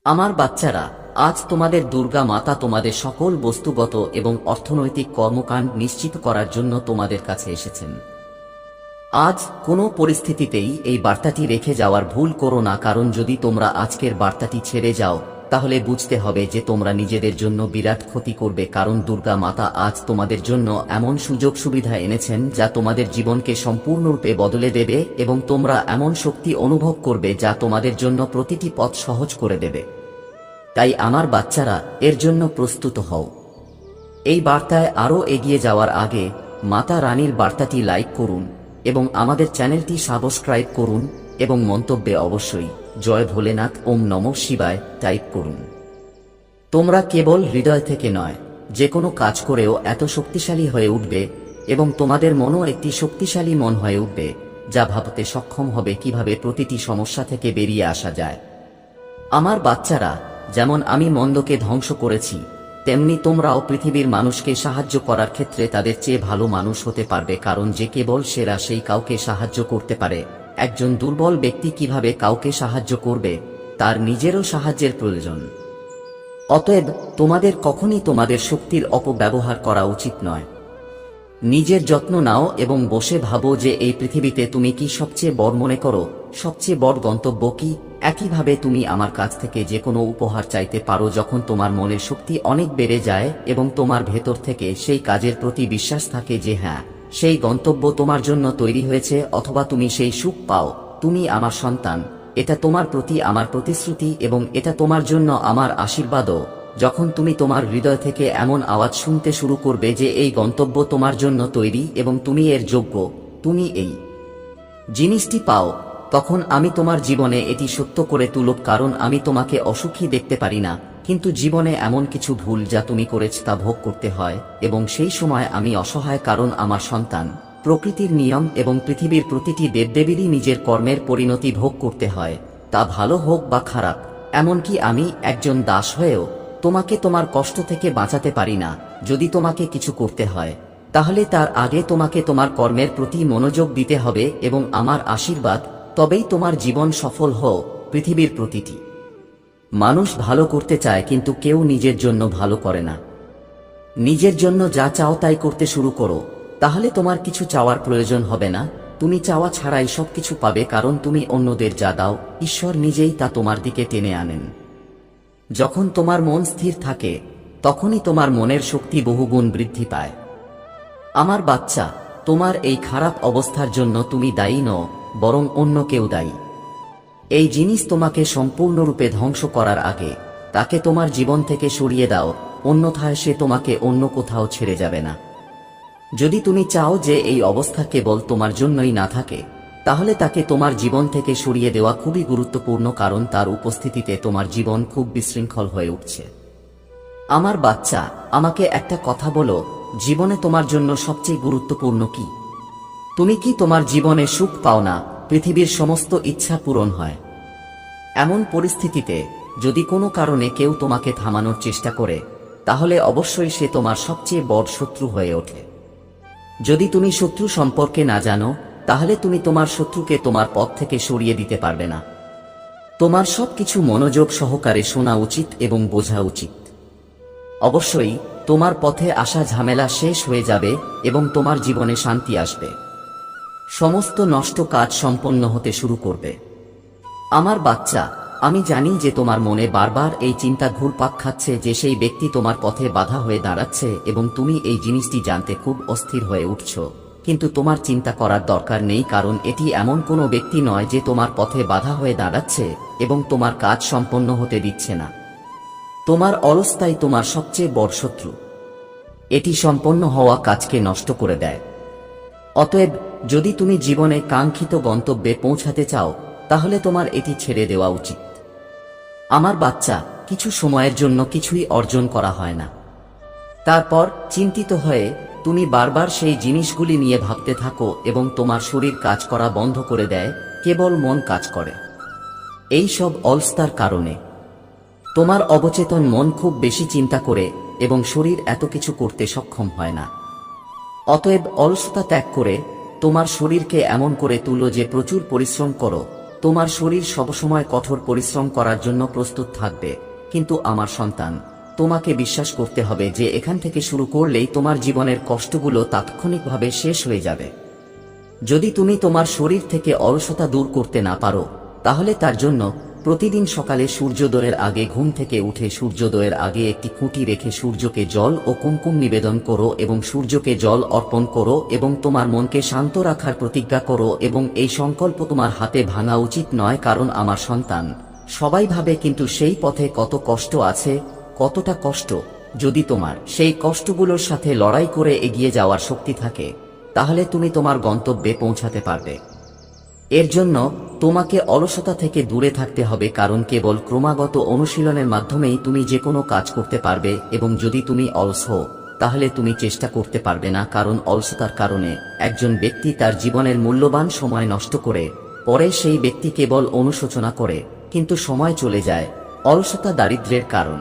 আমার বাচ্চারা, আজ তোমাদের দুর্গা মাতা তোমাদের সকল বস্তুগত এবং অর্থনৈতিক কর্মকাণ্ড নিশ্চিত করার জন্য তোমাদের কাছে এসেছেন। আজ কোনো পরিস্থিতিতেই এই বার্তাটি রেখে যাওয়ার ভুল করো না, কারণ যদি তোমরা আজকের বার্তাটি ছেড়ে যাও তাহলে বুঝতে হবে যে তোমরা নিজেদের জন্য বিরাট ক্ষতি করবে, কারণ দুর্গা মাতা আজ তোমাদের জন্য এমন সুযোগ সুবিধা এনেছেন যা তোমাদের জীবনকে সম্পূর্ণরূপে বদলে দেবে এবং তোমরা এমন শক্তি অনুভব করবে যা তোমাদের জন্য প্রতিটি পথ সহজ করে দেবে। তাই আমার বাচ্চারা, এর জন্য প্রস্তুত হও। এই বার্তায় আরও এগিয়ে যাওয়ার আগে মাতা রানীর বার্তাটি লাইক করুন এবং আমাদের চ্যানেলটি সাবস্ক্রাইব করুন এবং মন্তব্যে অবশ্যই জয় ভোলেনাথ ওম নমঃ শিবায় টাইপ করুন। তোমরা কেবল হৃদয় থেকে নয়, যে কোনো কাজ করেও এত শক্তিশালী হয়ে উঠবে এবং তোমাদের মনও একটি শক্তিশালী মন হয়ে উঠবে যা ভাবতে সক্ষম হবে কিভাবে প্রতিটি সমস্যা থেকে বেরিয়ে আসা যায়। আমার বাচ্চারা, যেমন আমি মন্দকে ধ্বংস করেছি, তেমনি তোমরাও পৃথিবীর মানুষকে সাহায্য করার ক্ষেত্রে তাদের চেয়ে ভালো মানুষ হতে পারবে, কারণ যে কেবল সেরা সেই কাউকে সাহায্য করতে পারে। একজন দুর্বল ব্যক্তি কিভাবে কাউকে সাহায্য করবে, তার নিজেরও সাহায্যের প্রয়োজন। অতএব তোমাদের কখনই তোমাদের শক্তির অপব্যবহার করা উচিত নয়। নিজের যত্ন নাও এবং বসে ভাবো যে এই পৃথিবীতে তুমি কি সবচেয়ে বড় মনে করো, সবচেয়ে বড় গন্তব্য কি। একইভাবে তুমি আমার কাছ থেকে যে কোনো উপহার চাইতে পারো যখন তোমার মনের শক্তি অনেক বেড়ে যায় এবং তোমার ভেতর থেকে সেই কাজের প্রতি বিশ্বাস থাকে যে হ্যাঁ, সেই গন্তব্য তোমার জন্য তৈরি হয়েছে, অথবা তুমি সেই সুখ পাও। তুমি আমার সন্তান, এটা তোমার প্রতি আমার প্রতিশ্রুতি এবং এটা তোমার জন্য আমার আশীর্বাদও। যখন তুমি তোমার হৃদয় থেকে এমন আওয়াজ শুনতে শুরু করবে যে এই গন্তব্য তোমার জন্য তৈরি এবং তুমি এর যোগ্য, তুমি এই জিনিসটি পাও, তখন আমি তোমার জীবনে এটি সত্য করে তুলব, কারণ আমি তোমাকে অসুখী দেখতে পারি না, কিন্তু জীবনে এমন কিছু ভুল যা তুমি করেছ তা ভোগ করতে হয় এবং সেই সময় আমি অসহায়, কারণ আমার সন্তান, প্রকৃতির নিয়ম এবং পৃথিবীর প্রতিটি দেবদেবীরই নিজের কর্মের পরিণতি ভোগ করতে হয়, তা ভালো হোক বা খারাপ। এমনকি আমি একজন দাস হয়েও তোমাকে তোমার কষ্ট থেকে বাঁচাতে পারি না। যদি তোমাকে কিছু করতে হয় তাহলে তার আগে তোমাকে তোমার কর্মের প্রতি মনোযোগ দিতে হবে এবং আমার আশীর্বাদ, তবেই তোমার জীবন সফল হও। পৃথিবীর প্রতিটি মানুষ ভালো করতে চায়, কিন্তু কেউ নিজের জন্য ভালো করে না। নিজের জন্য যা চাও তাই করতে শুরু করো, তাহলে তোমার কিছু চাওয়ার প্রয়োজন হবে না। তুমি চাওয়া ছাড়াই সবকিছু পাবে, কারণ তুমি অন্যদের যা দাও ঈশ্বর নিজেই তা তোমার দিকে টেনে আনেন। যখন তোমার মন স্থির থাকে তখনই তোমার মনের শক্তি বহুগুণ বৃদ্ধি পায়। আমার বাচ্চা, তোমার এই খারাপ অবস্থার জন্য তুমি দায়ী নও, বরং অন্য কেউ দায়ী। এই জিনিস তোমাকে সম্পূর্ণরূপে ধ্বংস করার আগে তাকে তোমার জীবন থেকে সরিয়ে দাও, অন্যথায় সে তোমাকে অন্য কোথাও ছেড়ে যাবে না। যদি তুমি চাও যে এই অবস্থা কেবল তোমার জন্যই না থাকে, তাহলে তাকে তোমার জীবন থেকে সরিয়ে দেওয়া খুবই গুরুত্বপূর্ণ, কারণ তার উপস্থিতিতে তোমার জীবন খুব বিশৃঙ্খল হয়ে উঠছে। আমার বাচ্চা, আমাকে একটা কথা বলো, জীবনে তোমার জন্য সবচেয়ে গুরুত্বপূর্ণ কি? তুমি কি তোমার জীবনে সুখ পাও না, পৃথিবীর সমস্ত ইচ্ছা পূরণ হয়? এমন পরিস্থিতিতে যদি কোনো কারণে কেউ তোমাকে থামানোর চেষ্টা করে, তাহলে অবশ্যই সে তোমার সবচেয়ে বড় শত্রু হয়ে ওঠে। যদি তুমি শত্রু সম্পর্কে না জানো, তাহলে তুমি তোমার শত্রুকে তোমার পথ থেকে সরিয়ে দিতে পারবে না। তোমার সবকিছু মনোযোগ সহকারে শোনা উচিত এবং বোঝা উচিত। অবশ্যই তোমার পথে আসা ঝামেলা শেষ হয়ে যাবে এবং তোমার জীবনে শান্তি আসবে। সমস্ত নষ্ট কাজ সম্পন্ন হতে শুরু করবে। আমার বাচ্চা, আমি জানি যে তোমার মনে বারবার এই চিন্তা ঘুরপাক খাচ্ছে যে সেই ব্যক্তি তোমার পথে বাধা হয়ে দাঁড়াচ্ছে এবং তুমি এই জিনিসটি জানতে খুব অস্থির হয়ে উঠছ, কিন্তু তোমার চিন্তা করার দরকার নেই, কারণ এটি এমন কোনো ব্যক্তি নয় যে তোমার পথে বাধা হয়ে দাঁড়াচ্ছে এবং তোমার কাজ সম্পন্ন হতে দিচ্ছে না। তোমার অলসতাই তোমার সবচেয়ে বড় শত্রু। এটি সম্পন্ন হওয়া কাজকে নষ্ট করে দেয়। অতএব যদি তুমি জীবনে কাঙ্ক্ষিত গন্তব্যে পৌঁছাতে চাও, তাহলে তোমার এটি ছেড়ে দেওয়া উচিত। আমার বাচ্চা, কিছু সময়ের জন্য কিছুই অর্জন করা হয় না। তারপর চিন্তিত হয়ে তুমি বারবার সেই জিনিসগুলি নিয়ে ভাবতে থাকো এবং তোমার শরীর কাজ করা বন্ধ করে দেয়, কেবল মন কাজ করে। এই সব অলসতার কারণে তোমার অবচেতন মন খুব বেশি চিন্তা করে এবং শরীর এত কিছু করতে সক্ষম হয় না। অতএব অলসতা ত্যাগ করে তোমার শরীরকে এমন করে তুলো যে প্রচুর পরিশ্রম করো, তোমার শরীর সবসময় কঠোর পরিশ্রম করার জন্য প্রস্তুত থাকবে, কিন্তু আমার সন্তান, তোমাকে বিশ্বাস করতে হবে যে এখান থেকে শুরু করলেই তোমার জীবনের কষ্টগুলো তাৎক্ষণিকভাবে শেষ হয়ে যাবে। যদি তুমি তোমার শরীর থেকে অলসতা দূর করতে না পারো, তাহলে তার জন্য প্রতিদিন সকালে সূর্যোদয়ের আগে ঘুম থেকে উঠে সূর্যোদয়ের আগে একটি খুঁটি রেখে সূর্যকে জল ও কুমকুম নিবেদন করো এবং সূর্যকে জল অর্পণ করো এবং তোমার মনকে শান্ত রাখার প্রতিজ্ঞা করো এবং এই সংকল্প তোমার হাতে ভাঙা উচিত নয়, কারণ আমার সন্তান, সবাই ভাবে কিন্তু সেই পথে কত কষ্ট আছে, কতটা কষ্ট। যদি তোমার সেই কষ্টগুলোর সাথে লড়াই করে এগিয়ে যাওয়ার শক্তি থাকে, তাহলে তুমি তোমার গন্তব্যে পৌঁছাতে পারবে। এর জন্য তোমাকে অলসতা থেকে দূরে থাকতে হবে, কারণ কেবল ক্রমাগত অনুশীলনের মাধ্যমেই তুমি যে কোনো কাজ করতে পারবে এবং যদি তুমি অলস হও, তাহলে তুমি চেষ্টা করতে পারবে না, কারণ অলসতার কারণে একজন ব্যক্তি তার জীবনের মূল্যবান সময় নষ্ট করে, পরে সেই ব্যক্তি কেবল অনুশোচনা করে, কিন্তু সময় চলে যায়। অলসতা দারিদ্র্যের কারণ।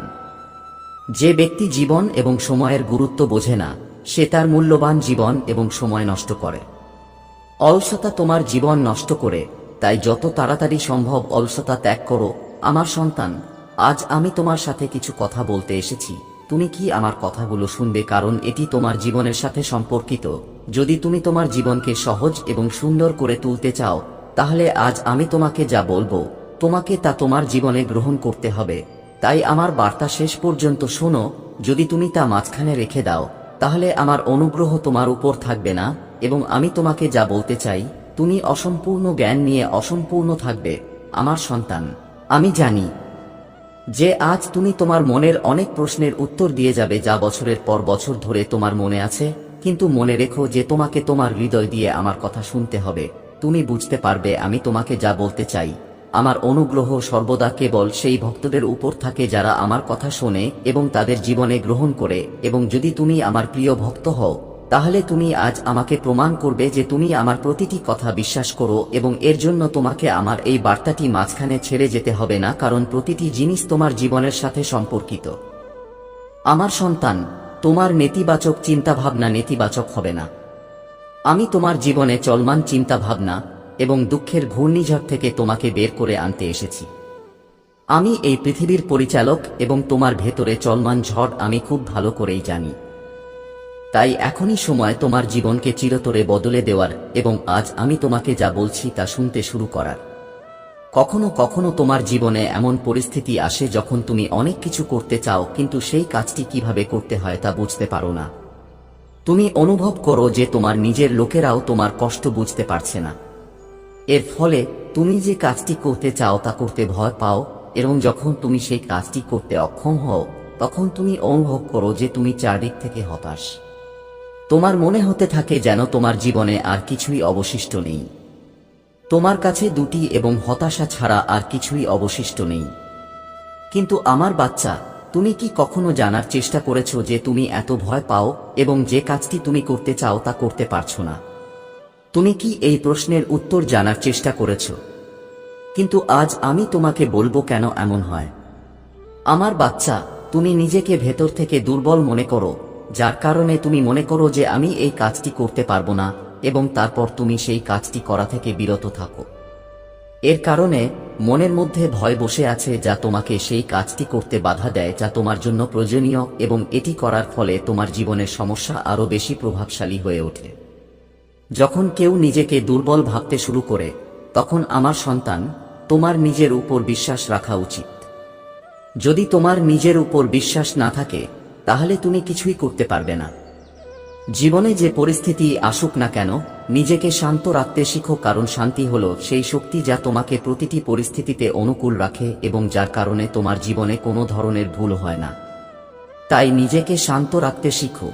যে ব্যক্তি জীবন এবং সময়ের গুরুত্ব বোঝে না, সে তার মূল্যবান জীবন এবং সময় নষ্ট করে। অলসতা তোমার জীবন নষ্ট করে, তাই যত তাড়াতাড়ি সম্ভব অলসতা ত্যাগ করো। আমার সন্তান, আজ আমি তোমার সাথে কিছু কথা বলতে এসেছি। তুমি কি আমার কথাগুলো শুনবে, কারণ এটি তোমার জীবনের সাথে সম্পর্কিত। যদি তুমি তোমার জীবনকে সহজ এবং সুন্দর করে তুলতে চাও, তাহলে আজ আমি তোমাকে যা বলবো, তোমাকে তা তোমার জীবনে গ্রহণ করতে হবে। তাই আমার বার্তা শেষ পর্যন্ত শোনো। যদি তুমি তা মাঝখানে রেখে দাও, তাহলে আমার অনুগ্রহ তোমার উপর থাকবে না এবং আমি তোমাকে যা বলতে চাই, তুমি অসম্পূর্ণ জ্ঞান নিয়ে অসম্পূর্ণ থাকবে। আমার সন্তান, আমি জানি যে আজ তুমি তোমার মনের অনেক প্রশ্নের উত্তর দিয়ে যাবে, যা বছরের পর বছর ধরে তোমার মনে আছে, কিন্তু মনে রেখো যে তোমাকে তোমার হৃদয় দিয়ে আমার কথা শুনতে হবে। তুমি বুঝতে পারবে আমি তোমাকে যা বলতে চাই। আমার অনুগ্রহ সর্বদা কেবল সেই ভক্তদের উপর থাকে যারা আমার কথা শোনে এবং তাদের জীবনে গ্রহণ করে, এবং যদি তুমি আমার প্রিয় ভক্ত হও, তাহলে তুমি আজ আমাকে প্রমাণ করবে যে তুমি আমার প্রতিটি কথা বিশ্বাস করো, এবং এর জন্য তোমাকে আমার এই বার্তাটি মাঝখানে ছেড়ে যেতে হবে না, কারণ প্রতিটি জিনিস তোমার জীবনের সাথে সম্পর্কিত। আমার সন্তান, তোমার নেতিবাচক চিন্তাভাবনা নেতিবাচক হবে না। আমি তোমার জীবনে চলমান চিন্তাভাবনা এবং দুঃখের ঘূর্ণিঝড় থেকে তোমাকে বের করে আনতে এসেছি। আমি এই পৃথিবীর পরিচালক এবং তোমার ভেতরে চলমান ঝড় আমি খুব ভালো করেই জানি। তাই এখনই সময় তোমার জীবনকে চিরতরে বদলে দেওয়ার এবং আজ আমি তোমাকে যা বলছি তা শুনতে শুরু করার। কখনো কখনো তোমার জীবনে এমন পরিস্থিতি আসে যখন তুমি অনেক কিছু করতে চাও, কিন্তু সেই কাজটি কিভাবে করতে হয় তা বুঝতে পারো না। তুমি অনুভব করো যে তোমার নিজের লোকেরাও তোমার কষ্ট বুঝতে পারছে না। এর ফলে তুমি যে কাজটি করতে চাও তা করতে ভয় পাও, এবং যখন তুমি সেই কাজটি করতে অক্ষম হও, তখন তুমি অনুভব করো যে তুমি চারদিক থেকে হতাশ। তোমার মনে হতে থাকে যেন তোমার জীবনে আর কিছুই অবশিষ্ট নেই। তোমার কাছে দুটি এবং হতাশা ছাড়া আর কিছুই অবশিষ্ট নেই। কিন্তু আমার বাচ্চা, তুমি কি কখনো জানার চেষ্টা করেছো যে তুমি এত ভয় পাও এবং যে কাজটি তুমি করতে চাও তা করতে পারছো না? তুমি কি এই প্রশ্নের উত্তর জানার চেষ্টা করেছো? কিন্তু আজ আমি তোমাকে বলবো কেন এমন হয়। আমার বাচ্চা, তুমি নিজেকে ভেতর থেকে দুর্বল মনে করো, যার কারণে তুমি মনে করো যে আমি এই কাজটি করতে পারবো না, এবং তারপর তুমি সেই কাজটি করা থেকে বিরত থাকো। এর কারণে মনের মধ্যে ভয় বসে আছে যা তোমাকে সেই কাজটি করতে বাধা দেয় যা তোমার জন্য প্রয়োজনীয়, এবং এটি করার ফলে তোমার জীবনের সমস্যা আরও বেশি প্রভাবশালী হয়ে ওঠে। যখন কেউ নিজেকে দুর্বল ভাবতে শুরু করে, তখন আমার সন্তান, তোমার নিজের উপর বিশ্বাস রাখা উচিত। যদি তোমার নিজের উপর বিশ্বাস না থাকে, তাহলে তুমি কিছুই করতে পারবে না। জীবনে যে পরিস্থিতি আসুক না কেন, নিজেকে শান্ত রাখতে শিখো, কারণ শান্তি হলো সেই শক্তি যা তোমাকে প্রতিটি পরিস্থিতিতে অনুকূল রাখে এবং যার কারণে তোমার জীবনে কোনো ধরনের ভুল হয় না। তাই নিজেকে শান্ত রাখতে শিখো।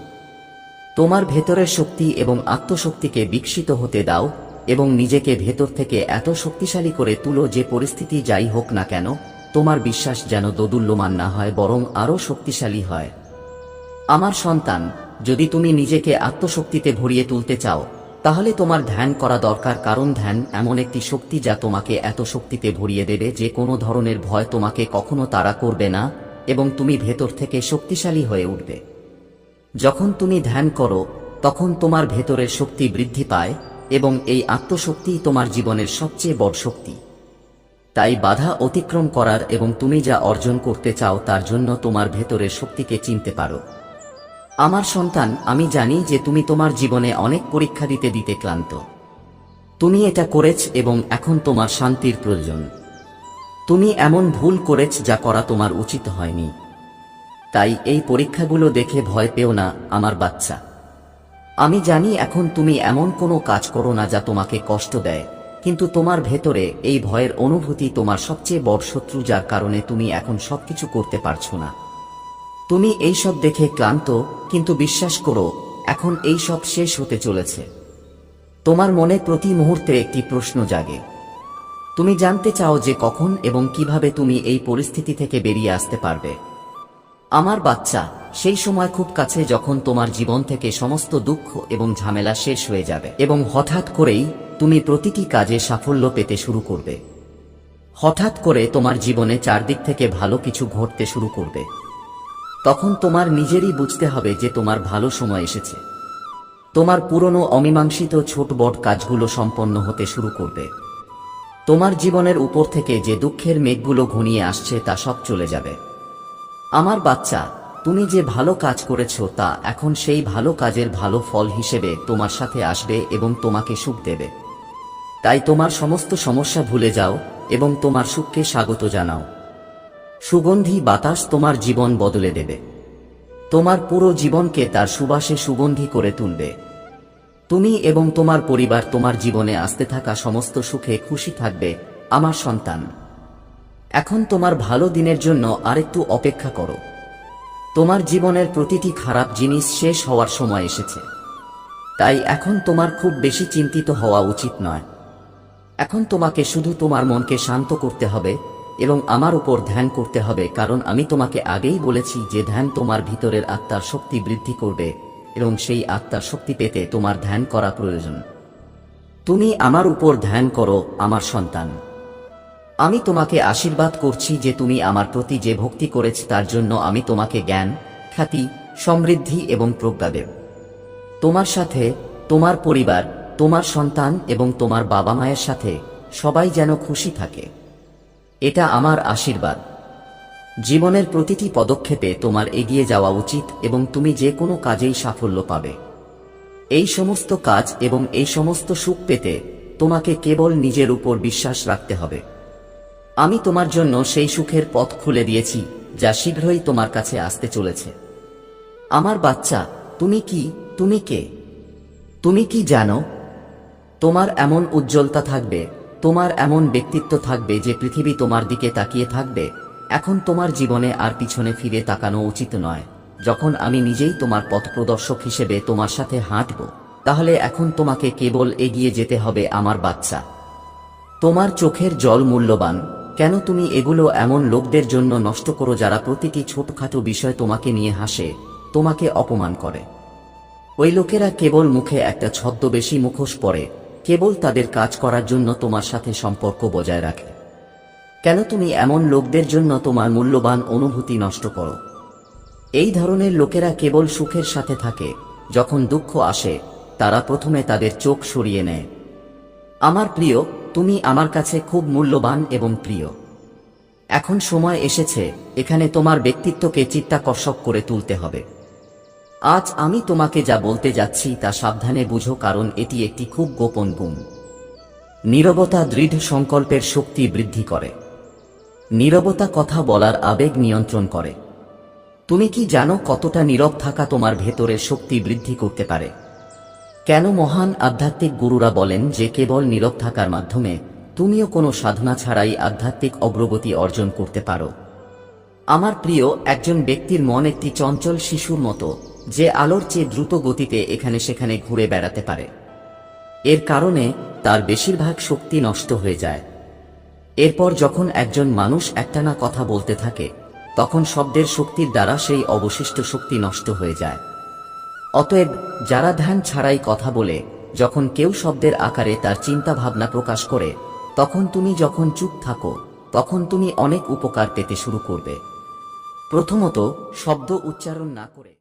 তোমার ভেতরের শক্তি এবং আত্মশক্তিকে বিকশিত হতে দাও এবং নিজেকে ভেতর থেকে এত শক্তিশালী করে তুলো যে পরিস্থিতি যাই হোক না কেন, তোমার বিশ্বাস যেন দোদুল্যমান না হয়, বরং আরও শক্তিশালী হয়। আমার সন্তান, যদি তুমি নিজেকে আত্মশক্তিতে ভরিয়ে তুলতে চাও, তাহলে তোমার ধ্যান করা দরকার, কারণ ধ্যান এমন একটি শক্তি যা তোমাকে এত শক্তিতে ভরিয়ে দেবে যে কোনো ধরনের ভয় তোমাকে কখনো তাড়া করবে না, এবং তুমি ভেতর থেকে শক্তিশালী হয়ে উঠবে। যখন তুমি ধ্যান করো, তখন তোমার ভেতরের শক্তি বৃদ্ধি পায়, এবং এই আত্মশক্তিই তোমার জীবনের সবচেয়ে বড় শক্তি। তাই বাধা অতিক্রম করার এবং তুমি যা অর্জন করতে চাও তার জন্য তোমার ভেতরের শক্তিকে চিনতে পারো। আমার সন্তান, আমি জানি যে তুমি তোমার জীবনে অনেক পরীক্ষা দিতে দিতে ক্লান্ত। তুমি এটা করেছ এবং এখন তোমার শান্তির প্রয়োজন। তুমি এমন ভুল করেছ যা করা তোমার উচিত হয়নি। তাই এই পরীক্ষাগুলো দেখে ভয় পেও না আমার বাচ্চা। আমি জানি এখন তুমি এমন কোনো কাজ করো না যা তোমাকে কষ্ট দেয়, কিন্তু তোমার ভেতরে এই ভয়ের অনুভূতি তোমার সবচেয়ে বড় শত্রু, যার কারণে তুমি এখন সবকিছু করতে পারছো না। তুমি এইসব দেখে ক্লান্ত, কিন্তু বিশ্বাস করো এখন এই সব শেষ হতে চলেছে। তোমার মনে প্রতি মুহূর্তে একটি প্রশ্ন জাগে। তুমি জানতে চাও যে কখন এবং কিভাবে তুমি এই পরিস্থিতি থেকে বেরিয়ে আসতে পারবে। আমার বাচ্চা, সেই সময় খুব কাছে যখন তোমার জীবন থেকে সমস্ত দুঃখ এবং ঝামেলা শেষ হয়ে যাবে এবং হঠাৎ করেই তুমি প্রতিটি কাজে সাফল্য পেতে শুরু করবে। হঠাৎ করে তোমার জীবনে চারদিক থেকে ভালো কিছু ঘটতে শুরু করবে। তখন তোমার নিজেরই বুঝতে হবে যে তোমার ভালো সময় এসেছে। তোমার পুরনো অমীমাংসিত ছোট বড় কাজগুলো সম্পন্ন হতে শুরু করবে। তোমার জীবনের উপর থেকে যে দুঃখের মেঘগুলো ঘনিয়ে আসছে তা সব চলে যাবে। আমার বাচ্চা, তুমি যে ভালো কাজ করেছ তা এখন সেই ভালো কাজের ভালো ফল হিসেবে তোমার সাথে আসবে এবং তোমাকে সুখ দেবে। তাই তোমার সমস্ত সমস্যা ভুলে যাও এবং তোমার সুখকে স্বাগত জানাও। সুগন্ধি বাতাস তোমার জীবন বদলে দেবে। তোমার পুরো জীবনকে তার সুবাসে সুগন্ধি করে তুলবে। তুমি এবং তোমার পরিবার তোমার জীবনে আসতে থাকা সমস্ত সুখে খুশি থাকবে আমার সন্তান। এখন তোমার ভালো দিনের জন্য আরেকটু অপেক্ষা করো। তোমার জীবনের প্রতিটি খারাপ জিনিস শেষ হওয়ার সময় এসেছে। তাই এখন তোমার খুব বেশি চিন্তিত হওয়া উচিত নয়। এখন তোমাকে শুধু তোমার মনকে শান্ত করতে হবে এবং আমার উপর ধ্যান করতে হবে, কারণ আমি তোমাকে আগেই বলেছি যে ধ্যান তোমার ভিতরের আত্মার শক্তি বৃদ্ধি করবে এবং সেই আত্মার শক্তি পেতে তোমার ধ্যান করা প্রয়োজন। তুমি আমার উপর ধ্যান করো আমার সন্তান। আমি তোমাকে আশীর্বাদ করছি যে তুমি আমার প্রতি যে ভক্তি করেছ তার জন্য আমি তোমাকে জ্ঞান, খ্যাতি, সমৃদ্ধি এবং প্রজ্ঞা দেব। তোমার সাথে, তোমার পরিবার, তোমার সন্তান এবং তোমার বাবা মায়ের সাথে সবাই যেন খুশি থাকে। এটা আমার আশীর্বাদ। জীবনের প্রতিটি পদক্ষেপে তোমার এগিয়ে যাওয়া উচিত এবং তুমি যে কোনো কাজেই সাফল্য পাবে। এই সমস্ত কাজ এবং এই সমস্ত সুখ পেতে তোমাকে কেবল নিজের উপর বিশ্বাস রাখতে হবে। আমি তোমার জন্য সেই সুখের পথ খুলে দিয়েছি যা শীঘ্রই তোমার কাছে আসতে চলেছে। আমার বাচ্চা, তুমি কি, তুমি কে? তুমি কি জানো? তোমার এমন উজ্জ্বলতা থাকবে, তোমার এমন ব্যক্তিত্ব থাকবে যে পৃথিবী তোমার দিকে তাকিয়ে থাকবে। এখন তোমার জীবনে আর পিছনে ফিরে তাকানো উচিত নয়। যখন আমি নিজেই তোমার পথ প্রদর্শক হিসেবে তোমার সাথে হাঁটব, তাহলে এখন তোমাকে কেবল এগিয়ে যেতে হবে আমার বাচ্চা। তোমার চোখের জল মূল্যবান। কেন তুমি এগুলো এমন লোকদের জন্য নষ্ট করো যারা প্রতিটি ছোটখাটো বিষয় তোমাকে নিয়ে হাসে, তোমাকে অপমান করে? ওই লোকেরা কেবল মুখে একটা ছদ্মবেশী মুখোশ পরে, কেবল তাদের কাজ করার জন্য তোমার সাথে সম্পর্ক বজায় রাখে। কেন তুমি এমন লোকদের জন্য তোমার মূল্যবান অনুভূতি নষ্ট করো? এই ধরনের লোকেরা কেবল সুখের সাথে থাকে, যখন দুঃখ আসে তারা প্রথমে তাদের চোখ সরিয়ে নেয়। আমার প্রিয়, তুমি আমার কাছে খুব মূল্যবান এবং প্রিয়। এখন সময় এসেছে এখানে তোমার ব্যক্তিত্বকে চিত্তাকর্ষক করে তুলতে হবে। আজ আমি তোমাকে যা বলতে যাচ্ছি তা সাবধানে বুঝো, কারণ এটি একটি খুব গোপন গুণ। নীরবতা দৃঢ় সংকল্পের শক্তি বৃদ্ধি করে। নীরবতা কথা বলার আবেগ নিয়ন্ত্রণ করে। তুমি কি জানো কতটা নীরব থাকা তোমার ভেতরের শক্তি বৃদ্ধি করতে পারে? কেন মহান আধ্যাত্মিক গুরুরা বলেন যে কেবল নীরব থাকার মাধ্যমে তুমিও কোনো সাধনা ছাড়াই আধ্যাত্মিক অগ্রগতি অর্জন করতে পারো? আমার প্রিয়, একজন ব্যক্তির মন একটি চঞ্চল শিশুর মতো, যে আলোর চেয়ে দ্রুত গতিতে এখানে সেখানে ঘুরে বেড়াতে পারে। এর কারণে তার বেশিরভাগ শক্তি নষ্ট হয়ে যায়। এরপর যখন একজন মানুষ একটানা কথা বলতে থাকে, তখন শব্দের শক্তির দ্বারা সেই অবশিষ্ট শক্তি নষ্ট হয়ে যায়। অতএব যারা ধ্যান ছাড়াই কথা বলে, যখন কেউ শব্দের আকারে তার চিন্তা ভাবনা প্রকাশ করে, তখন তুমি যখন চুপ থাকো তখন তুমি অনেক উপকার পেতে শুরু করবে। প্রথমত, শব্দ উচ্চারণ না করে